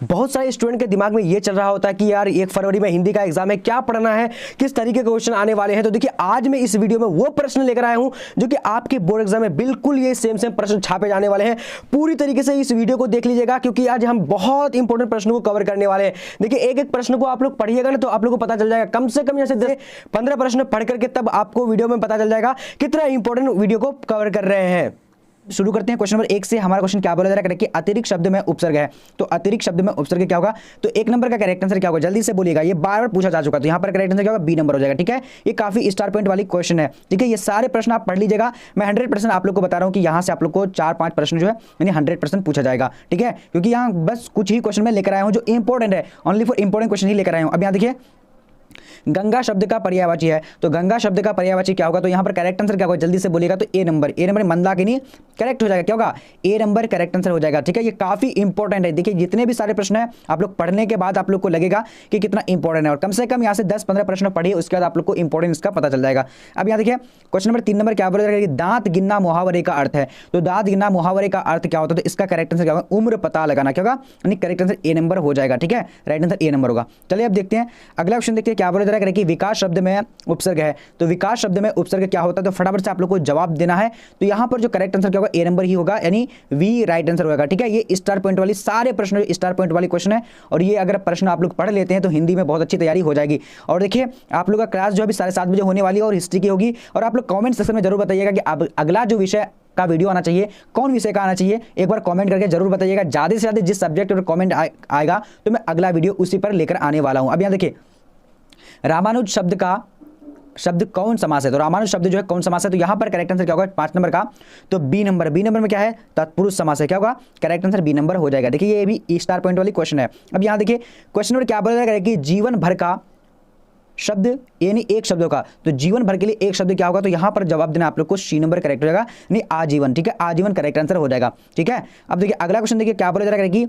बहुत सारे स्टूडेंट के दिमाग में ये चल रहा होता है कि यार 1 फरवरी में हिंदी का एग्जाम है, क्या पढ़ना है, किस तरीके के क्वेश्चन आने वाले हैं। तो देखिए आज मैं इस वीडियो में वो प्रश्न लेकर आया हूं जो कि आपके बोर्ड एग्जाम में बिल्कुल ये सेम प्रश्न छापे जाने वाले हैं। पूरी तरीके से इस वीडियो को देख लीजिएगा क्योंकि आज हम बहुत इंपॉर्टेंट प्रश्नों को कवर करने वाले हैं। देखिए एक एक प्रश्न को आप लोग पढ़िएगा ना तो आप लोग को पता चल जाएगा, कम से कम जैसे 15 प्रश्न पढ़ करके तब आपको वीडियो में पता चल जाएगा कितना इंपॉर्टेंट वीडियो को कवर कर रहे हैं। शुरू करते हैं क्वेश्चन नंबर 1 से। हमारा क्वेश्चन क्या बोला जा रहा है कि अतिरिक्त शब्द में उपसर्ग है, तो अतिरिक्त शब्द में उपसर्ग क्या होगा। तो 1 नंबर का करेक्ट आंसर क्या होगा, जल्दी से बोलिएगा, ये बार बार पूछा जा चुका, तो यहाँ पर करेक्ट आंसर क्या होगा, बी नंबर हो जाएगा। ठीक है, ये काफी स्टार पॉइंट वाली क्वेश्चन है। ठीक है, ये सारे प्रश्न आप पढ़ लीजिएगा। मैं 100% आप लोग को बता रहा हूँ कि यहाँ से आप लोग को 4-5 प्रश्न जो है यानी 100% पूछा जाएगा। ठीक है, क्योंकि यहाँ बस कुछ ही क्वेश्चन में लेकर आया हूँ जो इंपॉर्टेंट है, ओनली फॉर इंपॉर्टेंट क्वेश्चन ही लेकर आया हूँ। अब यहाँ देखिए गंगा शब्द का पर्यायवाची है, तो गंगा शब्द का पर्यायवाची क्या होगा, तो यहाँ पर करेक्ट आंसर क्या होगा, जल्दी से बोलिएगा। तो ए नंबर मंदाकिनी करेक्ट हो जाएगा, क्या होगा, ए नंबर करेक्ट आंसर हो जाएगा। ठीक है, ये काफी इंपॉर्टेंट है। देखिए जितने भी सारे प्रश्न है आप लोग पढ़ने के बाद आप लोग को लगेगा कि कितना इंपॉर्टेंट है, और कम से कम यहाँ से 10-15 प्रश्न पढ़िए, उसके बाद आप लोग को इंपॉर्टेंस का पता चल जाएगा। अब यहाँ देखिए क्वेश्चन नंबर 3 नंबर क्या बोला जाएगा, दांत गिनना मुहावरे का अर्थ है, तो दांत गिनना मुहावरे का अर्थ क्या होता है, तो इसका करेक्ट आंसर क्या होगा, उम्र पता लगाना, क्या होगा, यानी करेक्ट आंसर ए नंबर हो जाएगा। ठीक है, राइट आंसर ए नंबर होगा। चलिए अब देखते हैं अगला क्वेश्चन, देखते हैं क्या बोला जा रहा है कि विकास शब्द में उपसर्ग है, तो विकास शब्द में उपसर्ग क्या होता है, तो फटाफट से आप लोग को जवाब देना है। तो यहां पर जो करेक्ट आंसर क्या होगा, ए नंबर ही होगा, यानी वी राइट आंसर होगा। ठीक है, ये स्टार पॉइंट वाली सारे प्रश्न स्टार पॉइंट वाली क्वेश्चन है, और ये अगर प्रश्न आप लोग पढ़ लेते हैं तो हिंदी में बहुत अच्छी तैयारी हो जाएगी। और देखिए आप लोग का क्लास जो अभी 7:30 बजे होने वाली है और हिस्ट्री की होगी, और आप लोग कमेंट सेक्शन में जरूर बताइएगा कि अब अगला जो विषय का वीडियो आना चाहिए, कौन विषय का आना चाहिए, एक बार कमेंट करके जरूर बताइएगा। ज्यादा से ज्यादा जिस सब्जेक्ट पर कमेंट आएगा तो मैं अगला वीडियो उसी पर लेकर आने वाला हूं। अब यहां देखिए रामानुज शब्द कौन समास है, तो रामानुज शब्द जो है कौन समास है, तो यहां पर करेक्ट आंसर क्या होगा 5 नंबर का, तो बी नंबर में क्या है, तत्पुरुष समास है, क्या होगा, करेक्ट आंसर बी नंबर हो जाएगा। देखिए ये भी स्टार पॉइंट वाली क्वेश्चन है। अब यहां देखिए क्वेश्चन नंबर क्या बोला जाएगा कि जीवन भर का शब्द यानी एक शब्द का, तो जीवन भर के लिए एक शब्द क्या होगा, तो यहां पर जवाब देना आप लोग को सी नंबर करेक्ट हो जाएगा, यानी आजीवन। ठीक है, आजीवन करेक्ट आंसर हो जाएगा। ठीक है, अब देखिए अगला क्वेश्चन देखिए क्या बोला जा रहा है कि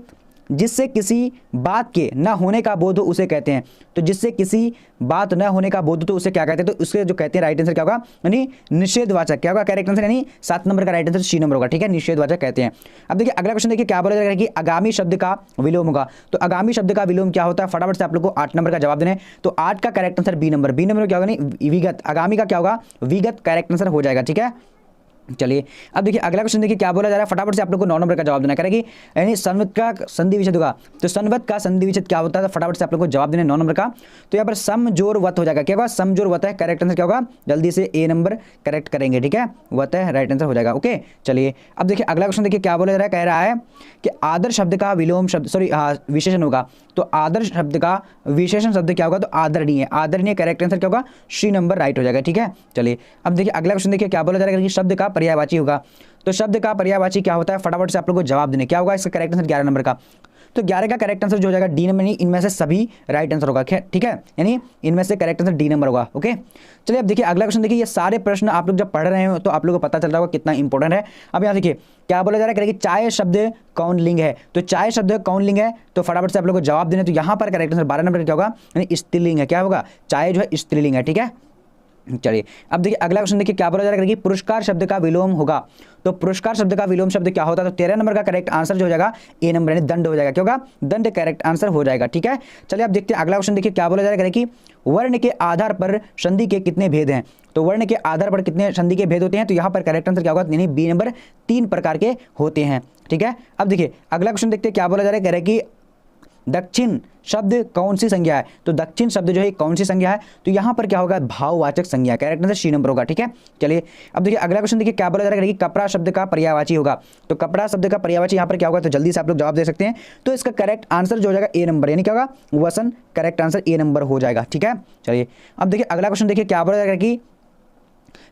जिससे किसी बात के न होने का बोध हो उसे कहते हैं, तो जिससे किसी बात न होने का बोध हो तो उसे क्या कहते हैं, तो उसके जो कहते हैं राइट आंसर क्या होगा, यानी निषेधवाचक, क्या होगा करेक्ट आंसर, यानी 7 नंबर का राइट आंसर सी नंबर होगा। ठीक है, निषेधवाचक कहते हैं। अब देखिए अगला क्वेश्चन देखिए क्या बोला जाएगा कि आगामी शब्द का विलोम होगा, तो आगामी शब्द का विलोम क्या होता है, फटाफट से आप लोग को 8 नंबर का जवाब देना है। तो 8 का करेक्ट आंसर बी नंबर क्या होगा, नहीं विगत, आगामी का क्या होगा, विगत करेक्ट आंसर हो जाएगा। ठीक है, चलिए अब देखिए अगला क्वेश्चन देखिए क्या बोला जा रहा है, फटाफट से आप लोग को 9 नंबर का जवाब देना करेगी, यानी संवत का संधि विच्छेद होगा, तो संवत का संधि विच्छेद क्या होता है, तो फटाफट से आप लोग को जवाब देना 9 नंबर का। तो यहाँ पर समजोर वत हो जाएगा, क्या होगा, समजोर वत है, करेक्ट आंसर क्या होगा, जल्दी से ए नंबर करेक्ट करेंगे। ठीक है, वत है राइट आंसर हो जाएगा। ओके चलिए अब देखिए अगला क्वेश्चन देखिए क्या बोला जा रहा है, कह रहा है कि आदर्श शब्द का विलोम शब्द विशेषण होगा, तो आदर्श शब्द का विशेषण शब्द क्या होगा, तो आदरणीय, आदरणीय करेक्ट आंसर क्या होगा, सी नंबर राइट हो जाएगा। ठीक है, चलिए अब देखिए अगला क्वेश्चन देखिए क्या बोला जा रहा है कि शब्द का पर्यायवाची होगा, तो शब्द का पर्यायवाची क्या होता है, फटाफट से आप लोग को जवाब देने, क्या होगा इसका करेक्ट आंसर 11 नंबर का, तो 11 का करेक्ट आंसर जो हो जाएगा डी नंबर, इनमें से सभी राइट आंसर होगा। ठीक है, यानी इनमें से करेक्ट आंसर डी नंबर होगा। ओके चलिए अब देखिए अगला क्वेश्चन देखिए, ये सारे प्रश्न आप लोग जब पढ़ रहे हो तो आप लोगों को पता चल रहा होगा कितना इंपॉर्टेंट है। अब यहाँ देखिए क्या बोला जा रहा है कि चाय शब्द कौन लिंग है, तो चाय शब्द कौन लिंग है, तो फटाफट से आप लोग को जवाब देने, तो यहाँ पर करेक्ट आंसर 12 नंबर क्या होगा, यानी स्त्रीलिंग है, क्या होगा, चाय जो है स्त्रीलिंग है। ठीक है, चलिए अब देखिए अगला क्वेश्चन देखिए क्या बोला जा रहा है कि पुरस्कार शब्द का विलोम होगा, तो पुरस्कार शब्द का विलोम शब्द क्या होता है, तो 13 नंबर का करेक्ट आंसर जो हो जाएगा ए नंबर, यानी दंड हो जाएगा, क्या होगा, दंड करेक्ट आंसर हो जाएगा। ठीक है, चलिए अब देखते हैं अगला क्वेश्चन देखिए क्या बोला जा रहा है कि वर्ण के आधार पर संधि के कितने भेद हैं, तो वर्ण के आधार पर कितने संधि के भेद होते हैं, तो यहाँ पर करेक्ट आंसर क्या होगा, यानी बी नंबर 3 प्रकार के होते हैं। ठीक है, अब देखिए अगला क्वेश्चन देखते हैं क्या बोला जा रहा है, कह रहे कि दक्षिण शब्द कौन सी संज्ञा है, तो दक्षिण शब्द जो है कौन सी संज्ञा है, तो यहां पर क्या होगा, भाववाचक संज्ञा, करेक्ट आंसर सी नंबर होगा। ठीक है, चलिए अब देखिए अगला क्वेश्चन देखिए क्या बोला जा रहा है कि कपड़ा शब्द का पर्यायवाची होगा, तो कपड़ा शब्द का पर्यायवाची यहां पर क्या होगा, तो जल्दी से आप लोग जवाब दे सकते हैं, तो इसका करेक्ट आंसर जो हो जाएगा ए नंबर, यानी क्या होगा, वसन करेक्ट आंसर ए नंबर हो जाएगा। ठीक है, चलिए अब देखिए अगला क्वेश्चन देखिए क्या बोला जा रहा है कि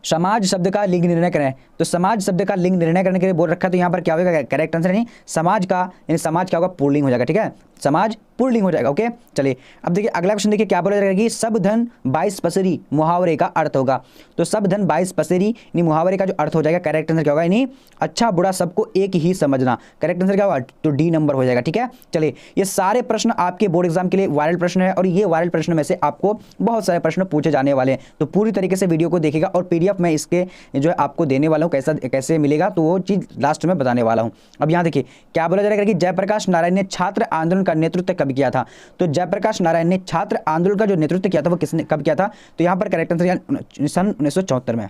समाज शब्द का लिंग निर्णय करें, तो समाज शब्द का लिंग निर्णय करने के लिए बोल रखा है, तो यहाँ पर क्या होगा करेक्ट आंसर, नहीं समाज का, यानी समाज क्या होगा, पुल्लिंग हो जाएगा। ठीक है, समाज पुल्लिंग हो जाएगा। ओके चलिए अब देखिए अगला क्वेश्चन देखिए क्या बोला जाएगा कि सब धन 22 पसेरी मुहावरे का अर्थ होगा, तो सब धन 22 पसेरी यानी मुहावरे का जो अर्थ हो जाएगा, करेक्ट आंसर क्या होगा, यानी अच्छा बुरा सबको एक ही समझना, करेक्ट आंसर क्या होगा, तो डी नंबर हो जाएगा। ठीक है, चलिए ये सारे प्रश्न आपके बोर्ड एग्जाम के लिए वायरल प्रश्न है, और ये वायरल प्रश्न में से आपको बहुत सारे प्रश्न पूछे जाने वाले हैं, तो पूरी तरीके से वीडियो को देखिएगा और PDF में इसके जो है आपको देने वाला हूँ, कैसे मिलेगा तो वो चीज़ लास्ट में बताने वाला हूँ। अब यहाँ देखिए क्या बोला जा रहा है कि जयप्रकाश नारायण ने छात्र आंदोलन का नेतृत्व कब किया था। तो जयप्रकाश नारायण ने छात्र आंदोलन का जो नेतृत्व किया था वो किसने कब किया था, तो यहाँ पर करेक्ट आंसर सन 1974 में।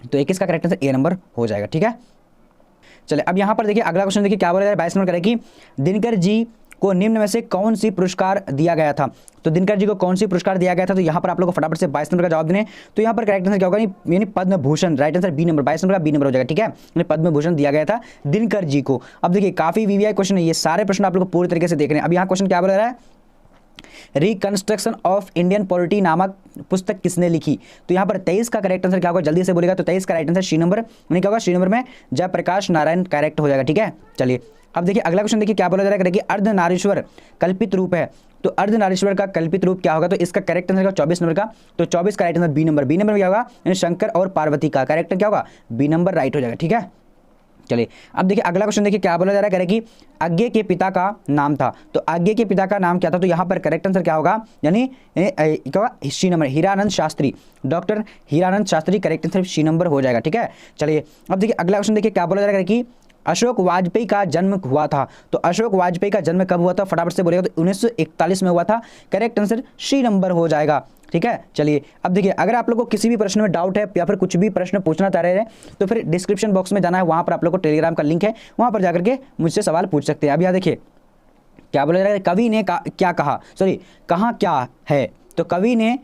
तो 21 का करेक्ट आंसर ए नंबर हो जाएगा। ठीक है, चलिए अब यहाँ पर देखिए अगला क्वेश्चन देखिए क्या बोला जा रहा है 22 नंबर करें कि दिनकर जी को निम्न में से कौन सी पुरस्कार दिया गया था। तो दिनकर जी को कौन सी पुरस्कार दिया गया था, तो यहाँ पर आप लोगों को फटाफट से 22 नंबर का जवाब देने। तो यहाँ पर करेक्ट आंसर क्या होगा, यानी Padma Bhushan, right answer B number, 22 number का बी नंबर हो जाएगा। ठीक है, यानी पद्म भूषण दिया गया था दिनकर जी को। अब देखिए काफी वीवीआई क्वेश्चन है, ये सारे प्रश्न आप लोग को पूरी तरीके से देख रहे हैं। अब यहाँ क्वेश्चन क्या बोला रहा है, रिकंस्ट्रक्शन ऑफ इंडियन पॉलिटी नामक पुस्तक किसने लिखी। तो यहाँ पर 23 का करेक्ट आंसर क्या होगा, जल्दी से बोलेगा। तो 23 का राइट आंसर सी नंबर, यानी क्या होगा सी नंबर में जयप्रकाश नारायण करेक्ट हो जाएगा। ठीक है, चलिए अब देखिए अगला क्वेश्चन देखिए क्या बोला जा रहा है कि अर्धनारीश्वर कल्पित रूप है। तो अर्धनारीश्वर का कल्पित रूप क्या होगा, तो इसका करेक्ट आंसर 24 नंबर का। तो 24 का right answer B number, B number में क्या होगा, यानी शंकर और पार्वती का करेक्ट क्या होगा, बी नंबर राइट हो जाएगा। ठीक है, चलिए अब देखिए अगला क्वेश्चन देखिए क्या बोला जा रहा है कि आज्ञे के पिता का नाम था। तो आज्ञे के पिता का नाम क्या था, तो यहाँ पर करेक्ट आंसर क्या होगा, यानी क्या होगा C number, Hiranand Shastri, doctor Hiranand Shastri, correct answer C number हो जाएगा। ठीक है, चलिए अब देखिए अगला क्वेश्चन देखिए क्या बोला जा रहा है कि अशोक वाजपेयी का जन्म हुआ था। तो अशोक वाजपेयी का जन्म कब हुआ था, फटाफट से बोलेगा। तो 1941 में हुआ था, करेक्ट आंसर सी नंबर हो जाएगा। ठीक है, चलिए अब देखिए अगर आप लोग को किसी भी प्रश्न में डाउट है या फिर कुछ भी प्रश्न पूछना चाह रहे हैं तो फिर डिस्क्रिप्शन बॉक्स में जाना है, वहां पर आप लोग को टेलीग्राम का लिंक है, वहां पर जाकर के मुझसे सवाल पूछ सकते हैं। अब यहाँ देखिए क्या बोला जा रहा है, कवि ने क्या कहा, सॉरी कहा क्या है। तो कवि ने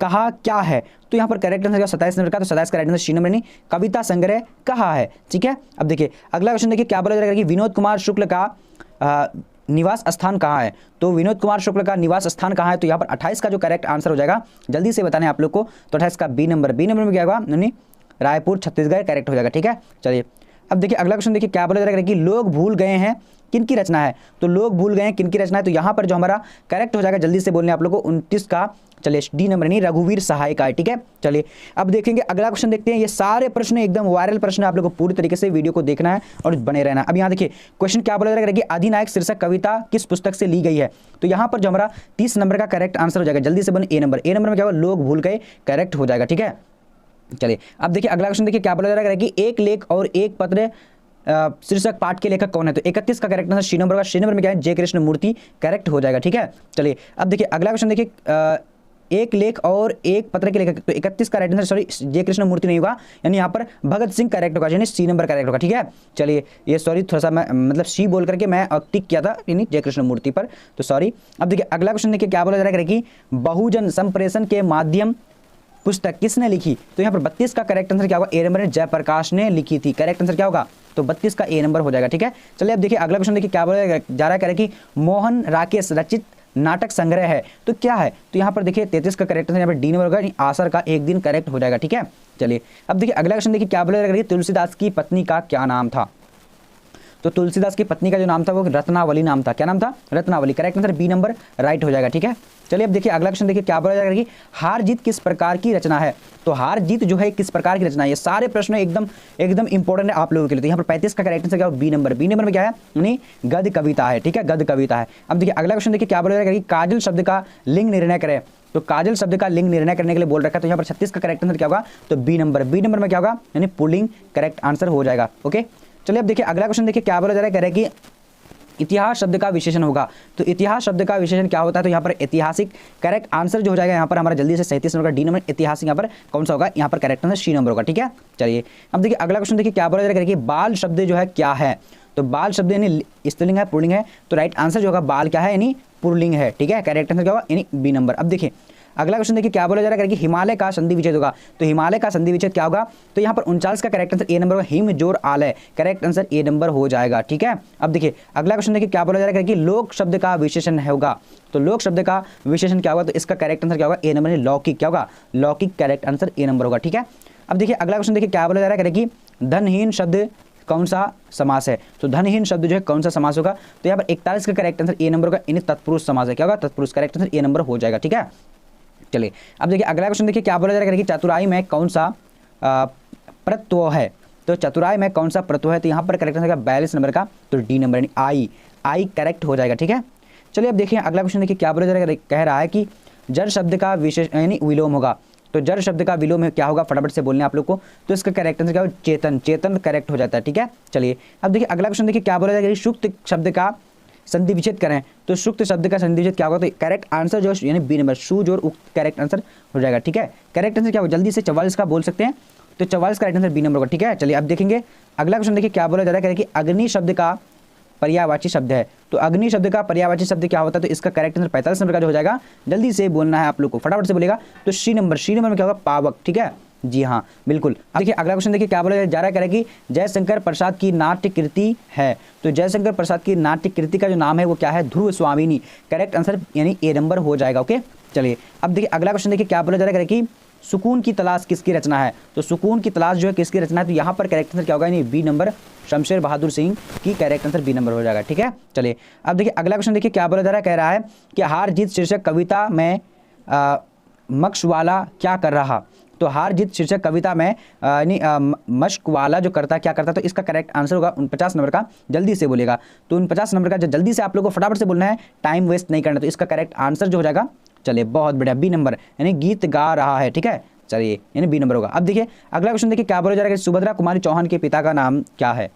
कहा क्या है, तो यहाँ पर करेक्ट आंसर 27 नंबर का। तो 27 का राइट आंसर सी नंबर, नहीं कविता संग्रह कहा है। ठीक है, अब देखिए अगला क्वेश्चन देखिए क्या बोला जा रहा है कि विनोद कुमार शुक्ल का निवास स्थान कहाँ है। तो विनोद कुमार शुक्ल का निवास स्थान कहाँ है, तो यहाँ पर 28 का जो करेक्ट आंसर हो जाएगा, जल्दी से बताने आप लोग को। तो 28 का बी नंबर, बी नंबर में क्या होगा, यानी रायपुर छत्तीसगढ़ करेक्ट हो जाएगा। ठीक है, चलिए अब देखिए अगला क्वेश्चन देखिए क्या बोला जा रहा है कि लोग भूल गए हैं किन की रचना है। तो लोग भूल गए हैं किन की रचना है, तो यहाँ पर जो हमारा करेक्ट हो जाएगा, जल्दी से बोलने आप लोग को 29 का, चलिए डी नंबर, नहीं रघुवीर सहाय का है। ठीक है, चलिए अब देखेंगे अगला क्वेश्चन देखते हैं। ये सारे प्रश्न एकदम वायरल प्रश्न है, आप लोग को पूरी तरीके से वीडियो को देखना है और बने रहना है। अब यहाँ देखिए क्वेश्चन क्या बोला जा रहा है कि अधिनायक शीर्षक कविता किस पुस्तक से ली गई है। तो यहाँ पर जो हमारा 30 नंबर का करेक्ट आंसर हो जाएगा, जल्दी से बने ए नंबर, ए नंबर में क्या होगा, लोग भूल गए करेक्ट हो जाएगा। ठीक है, चलिए अब देखिए अगला क्वेश्चन देखिए क्या बोला जा रहा है कि एक लेख और एक पत्र शीर्षक पाठ के लेखक कौन है। तो 31 का करेक्ट आंसर सी नंबर का, सी नंबर में क्या है, जय कृष्ण मूर्ति करेक्ट हो जाएगा। ठीक है, चलिए अब देखिए अगला क्वेश्चन देखिए एक लेख और एक पत्र के लेखक। तो 31 का राइट आंसर, सॉरी जय कृष्ण मूर्ति नहीं होगा, यानी यहाँ पर भगत सिंह करेक्ट होगा, यानी सी नंबर करेक्ट होगा। ठीक है, चलिए ये सॉरी थोड़ा सा मैं मतलब सी बोल करके मैं टिक किया था यानी जय कृष्ण मूर्ति पर, तो सॉरी। अब देखिए अगला क्वेश्चन देखिए क्या बोला जा रहा है कि बहुजन संप्रेषण के माध्यम पुस्तक किसने लिखी। तो यहाँ पर 32 का करेक्ट आंसर क्या होगा, ए नंबर में जयप्रकाश ने लिखी थी, करेक्ट आंसर क्या होगा, तो 32 का ए नंबर हो जाएगा। ठीक है, चलिए अब देखिए अगला क्वेश्चन देखिए क्या बोला जा रहा है कि मोहन राकेश रचित नाटक संग्रह है, तो क्या है। तो यहाँ पर देखिए 33 का करेक्ट आंसर यहाँ पर डी नंबर होगा, आसर का एक दिन करेक्ट हो जाएगा। ठीक है, चलिए अब देखिए अगला क्वेश्चन देखिए क्या बोला जा रहा है, तुलसीदास की पत्नी का क्या नाम था। तो तुलसीदास की पत्नी का जो नाम था वो रत्नावली नाम था, क्या नाम था, Ratnavali, correct answer B number right हो जाएगा। ठीक है, चलिए अब देखिए अगला क्वेश्चन देखिए क्या बोला जाएगा कि हार जीत किस प्रकार की रचना है। तो हार जीत जो है किस प्रकार की रचना है, ये सारे प्रश्न एकदम इंपॉर्टेंट है आप लोगों के लिए। तो यहाँ पर 35 का करेक्ट आंसर क्या बी नंबर, बी नंबर में क्या है, यानी गद्य कविता है। ठीक है, गद्य कविता है। अब देखिए अगला क्वेश्चन देखिए क्या बोला जाएगा कि काजल शब्द का लिंग निर्णय करें। तो काजल शब्द का लिंग निर्णय करने के लिए बोल रखा है, तो यहाँ पर 36 का करेक्ट आंसर क्या होगा, तो बी नंबर, बी नंबर में क्या होगा, यानी पुल्लिंग करेक्ट आंसर हो जाएगा। ओके, चलिए अब देखिए अगला क्वेश्चन देखिए क्या बोला जा रहा है कि इतिहास शब्द का विशेषण होगा। तो इतिहास शब्द का विशेषण क्या होता है, तो यहाँ पर ऐतिहासिक करेक्ट आंसर जो हो जाएगा यहाँ पर हमारा जल्दी से 37 नंबर का डी नंबर, ऐतिहासिक यहाँ पर कौन सा होगा, यहाँ पर करेक्ट आंसर सी नंबर होगा। ठीक है, चलिए अब देखिए अगला क्वेश्चन देखिए क्या बोला जा रहा है कि बाल शब्द जो है क्या है। तो बाल शब्द यानी स्त्रीलिंग है पुल्लिंग है, तो राइट आंसर जो होगा बाल क्या है, यानी पुल्लिंग है। ठीक है, करेक्ट आंसर क्या होगा, यानी बी नंबर। अब देखिए अगला क्वेश्चन देखिए क्या बोला जा रहा है कि हिमालय का संधि विच्छेद होगा। तो हिमालय का संधि विच्छेद क्या होगा, तो यहाँ पर 39 का करेक्ट आंसर ए नंबर होगा, हिम जोर आलय, करेक्ट आंसर ए नंबर हो जाएगा। ठीक है, अब देखिए अगला क्वेश्चन देखिए क्या बोला जा रहा है कि लोक शब्द का विशेषण होगा। तो लोक शब्द का विशेषण क्या होगा, तो इसका करेक्ट आंसर क्या होगा, ए नंबर, लौकिक क्या होगा, लौकिक करेक्ट आंसर ए नंबर होगा। ठीक है, अब देखिए अगला क्वेश्चन देखिए क्या बोला जा रहा है कि धनहीन शब्द कौन सा समास है। तो धनहीन शब्द जो है कौन सा समास होगा, तो यहाँ पर 41 का करेक्ट आंसर ए नंबर होगा, यानी तत्पुरुष समास है, क्या होगा, तत्पुरुष, करेक्ट आंसर ए नंबर हो जाएगा। ठीक है, चलिए अब देखिए अगला क्वेश्चन देखिए क्या बोला जा रहा है कि चतुराई में कौन सा प्रत्यय है। तो चतुराई में कौन सा प्रत्यय है, तो यहाँ पर करेक्ट आंसर 42 नंबर का, तो डी नंबर यानी आई, आई करेक्ट हो जाएगा। ठीक है, चलिए अब देखिए अगला क्वेश्चन देखिए क्या बोला जा रहा है, कह रहा है कि जड़ शब्द का विशेष यानी विलोम होगा। तो जड़ शब्द का विलोम है क्या होगा, फटाफट से बोलने आप लोग को। तो इसका करेक्ट आंसर क्या होगा, चेतन, चेतन करेक्ट हो जाता है, ठीक है। चलिए अब देखिए अगला क्वेश्चन देखिए क्या बोला जाएगा, सुक्त शब्द का संधि विच्छेद करें। तो सुक्त शब्द का संधि विच्छेद क्या होगा, तो करेक्ट आंसर जो यानी बी नंबर, सूज और उक्त करेक्ट आंसर हो जाएगा, ठीक है। करेक्ट आंसर क्या होगा, जल्दी से 44 का बोल सकते हैं, तो 44 करेक्ट आंसर बी नंबर होगा, ठीक है। चलिए अब देखेंगे अगला क्वेश्चन देखिए क्या बोला जा रहा है कि अग्नि शब्द का पर्यायवाची शब्द है। तो अग्नि शब्द का पर्यायवाची शब्द क्या होता है, तो इसका करेक्ट आंसर 45 नंबर का जो हो जाएगा, जल्दी से बोलना है आप लोग को, फटाफट से बोलेगा। तो सी नंबर, सी नंबर में क्या होगा, पावक, ठीक है जी हाँ बिल्कुल। अब देखिए अगला क्वेश्चन देखिए क्या बोला जा रहा है कि जयशंकर प्रसाद की नाट्य कृति है। तो जयशंकर प्रसाद की नाट्य कृति का जो नाम है वो क्या है, ध्रुव स्वामिनी, करेक्ट आंसर यानी ए नंबर हो जाएगा, ओके। चलिए अब देखिए अगला क्वेश्चन देखिए क्या बोला जा रहा है कि सुकून की तलाश किसकी रचना है। तो सुकून की तलाश जो है किसकी रचना है, तो यहाँ पर करेक्ट आंसर क्या होगा, यानी बी नंबर, शमशेर बहादुर सिंह की करेक्ट आंसर बी नंबर हो जाएगा, ठीक है। चलिए अब देखिए अगला क्वेश्चन देखिए क्या बोला जा रहा है, कह रहा है कि हार जीत शीर्षक कविता में मक्सवाला क्या कर रहा। तो हार जीत शीर्षक कविता में यानी मश्क जो करता क्या करता, तो इसका करेक्ट आंसर होगा 49 नंबर का, जल्दी से बोलेगा। तो 49 नंबर का जल्दी से आप लोगों को फटाफट से बोलना है, टाइम वेस्ट नहीं करना। तो इसका करेक्ट आंसर जो हो जाएगा, चलिए बहुत बढ़िया, बी नंबर यानी गीत गा रहा है, ठीक है। चलिए यानी बी नंबर होगा। अब देखिए अगला क्वेश्चन देखिए क्या बोला जा रहा है कि सुभद्रा कुमारी चौहान के पिता का नाम क्या है,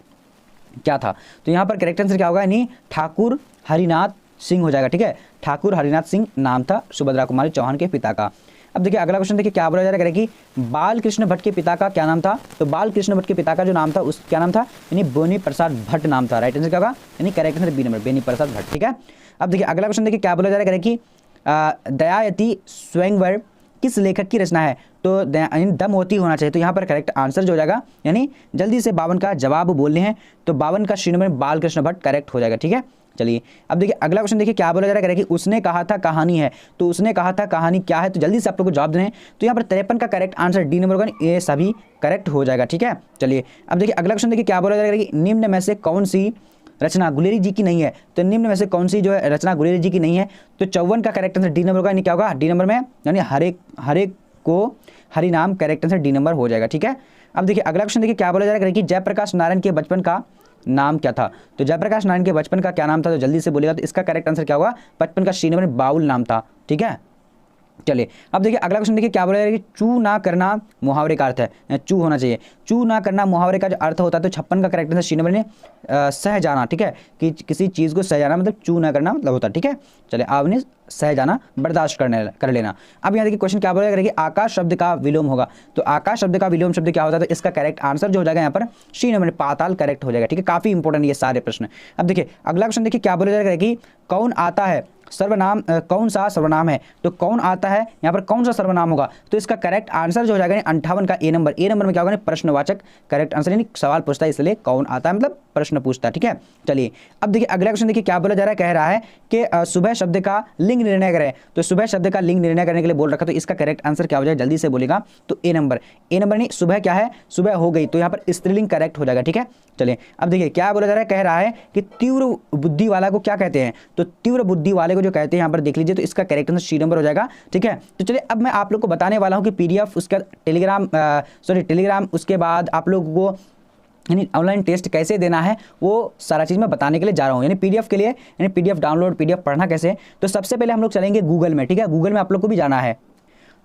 क्या था। तो यहाँ पर करेक्ट आंसर क्या होगा, यानी ठाकुर हरिनाथ सिंह हो जाएगा, ठीक है। ठाकुर हरिनाथ सिंह नाम था सुभद्रा कुमारी चौहान के पिता का। अब देखिए अगला क्वेश्चन देखिए क्या बोला जा रहा है कि बाल कृष्ण भट्ट के पिता का क्या नाम था। तो बाल कृष्ण भट्ट के पिता का जो नाम था उस क्या नाम था, यानी बेनी प्रसाद भट्ट नाम था, राइट आंसर क्या होगा, यानी correct answer B number, Beni Prasad Bhatt, ठीक है। अब देखिए अगला क्वेश्चन देखिए क्या बोला जा रहा है कि दयायती स्वयंवर किस लेखक की रचना है। तो दमवती होना चाहिए। तो यहाँ पर करेक्ट आंसर जो हो जाएगा, यानी जल्दी से 52 का जवाब बोलने हैं, तो 52 का सी नंबर बाल कृष्ण भट्ट करेक्ट हो जाएगा, ठीक है। चलिए अब देखिए अगला क्वेश्चन देखिए क्या बोला जा रहा है कि उसने कहा था कहानी है। तो उसने कहा था कहानी क्या है, तो जल्दी से आप लोग को जवाब देना है। तो यहाँ पर 53 का करेक्ट आंसर डी नंबर होगा, ये सभी करेक्ट हो जाएगा, ठीक है। चलिए अब देखिए अगला क्वेश्चन देखिए क्या बोला जा रहा है कि निम्न में से कौन सी रचना गुलेरी जी की नहीं है। तो निम्न में से कौन सी जो है रचना गुलेरी जी की नहीं है। तो 54 का करेक्ट आंसर डी नंबर होगा, यानी क्या होगा, डी नंबर में, यानी हरेक को हरि नाम, करेक्ट आंसर डी नंबर हो जाएगा, ठीक है। अब देखिए अगला क्वेश्चन देखिए क्या बोला जा रहा है कि जयप्रकाश नारायण के बचपन का नाम क्या था। तो जयप्रकाश नारायण के बचपन का क्या नाम था, तो जल्दी से बोलेगा। तो इसका करेक्ट आंसर क्या होगा, बचपन का सी नंबर बाउल नाम था, ठीक है। चलिए अब देखिए अगला क्वेश्चन देखिए क्या बोला जा रहा है कि चू ना करना मुहावरे का अर्थ है, चू होना चाहिए। चू ना करना मुहावरे का जो अर्थ होता है, तो 56 का करेक्ट आंसर सी नंबर ने सह जाना, ठीक है, कि किसी चीज़ को सह जाना मतलब चू ना करना मतलब होता है, ठीक है। चलिए आपने सह जाना, बर्दाश्त कर लेना। अब यहाँ देखिए क्वेश्चन क्या बोला जा रहा है कि आकाश शब्द का विलोम होगा। तो आकाश शब्द का विलोम शब्द क्या होता है, तो इसका करेक्ट आंसर जो हो जाएगा यहाँ पर सी नंबर पाताल करेक्ट हो जाएगा, ठीक है। काफी इंपॉर्टेंट ये सारे प्रश्न। अब देखिए अगला क्वेश्चन देखिए क्या बोला जा रहा है कि कौन आता है सर्वनाम, कौन सा सर्वनाम है। तो कौन आता है, यहाँ पर कौन सा सर्वनाम होगा, तो इसका करेक्ट आंसर जो हो जाएगा 58 का ए नंबर। ए नंबर में क्या होगा, प्रश्नवाचक करेक्ट आंसर, यानी सवाल पूछता है इसलिए कौन आता है मतलब प्रश्न पूछता है, ठीक है। चलिए अब देखिए अगला क्वेश्चन देखिए क्या बोला जा रहा है, कह रहा है कि सुबह शब्द का लिंग निर्णय करें। तो सुबह शब्द का लिंग निर्णय करने के लिए बोल रखा, तो इसका करेक्ट आंसर क्या हो जाएगा, जल्दी से बोलेगा। तो ए नंबर नहीं, सुबह क्या है, सुबह हो गई, तो यहाँ पर स्त्रीलिंग करेक्ट हो जाएगा, ठीक है। चलिए अब देखिए क्या बोला जा रहा है, कह रहा है कि तीव्र बुद्धि वाला को क्या कहते हैं। तो तीव्र बुद्धि वाले को जो कहते हैं यहाँ पर देख लीजिए, तो इसका करेक्ट आंसर सी नंबर हो जाएगा, ठीक है। तो चलिए अब मैं आप लोग को बताने वाला हूँ कि पीडीएफ, उसका टेलीग्राम, उसके बाद आप लोगों को यानी ऑनलाइन टेस्ट कैसे देना है, वो सारा चीज़ मैं बताने के लिए जा रहा हूँ। यानी पीडीएफ के लिए, यानी पीडीएफ डाउनलोड, पीडीएफ पढ़ना कैसे। तो सबसे पहले हम लोग चलेंगे गूगल में, ठीक है। गूगल में आप लोग को भी जाना है।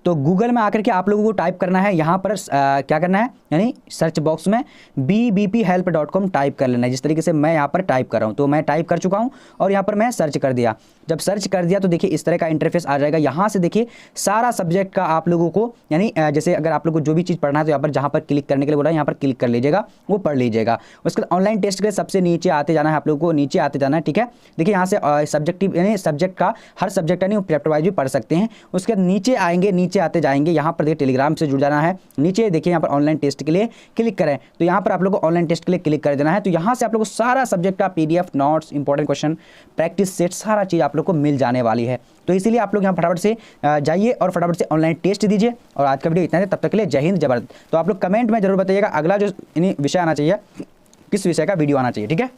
तो गूगल में आकर के आप लोगों को टाइप करना है, यहाँ पर क्या करना है, यानी सर्च बॉक्स में bbphelp.com टाइप कर लेना है, जिस तरीके से मैं यहाँ पर टाइप कर रहा हूँ। तो मैं टाइप कर चुका हूँ और यहाँ पर मैं सर्च कर दिया। जब सर्च कर दिया तो देखिए इस तरह का इंटरफेस आ जाएगा। यहाँ से देखिए सारा सब्जेक्ट का आप लोगों को, यानी जैसे अगर आप लोग को जो भी चीज़ पढ़ना है तो यहाँ पर जहाँ पर क्लिक करने के लिए बोला है, यहाँ पर क्लिक कर लीजिएगा, वो पढ़ लीजिएगा। उसके बाद ऑनलाइन टेस्ट के लिए सबसे नीचे आते जाना है, आप लोगों को नीचे आते जाना है, ठीक है। देखिए यहाँ से सब्जेक्टिव, यानी सब्जेक्ट का हर सब्जेक्ट यानी चैप्टर वाइज भी पढ़ सकते हैं। उसके बाद नीचे आएंगे, नीचे आते जाएंगे, यहाँ पर देखिए टेलीग्राम से जुड़ जाना है। नीचे देखिए यहाँ पर ऑनलाइन टेस्ट के लिए क्लिक करें, तो यहाँ पर आप लोग को ऑनलाइन टेस्ट के लिए क्लिक कर देना है। तो यहाँ से आप लोग को सारा सब्जेक्ट का PDF, notes, important question, practice set, सारा चीज़ आप लोग को मिल जाने वाली है। तो इसीलिए आप लोग यहाँ फटाफट से जाइए और फटाफट से ऑनलाइन टेस्ट दीजिए। और आज का वीडियो इतना है, तब तक के लिए जय हिंद, जय भारत। तो आप लोग कमेंट में जरूर बताइएगा अगला जो विषय आना चाहिए, किस विषय का वीडियो आना चाहिए, ठीक है।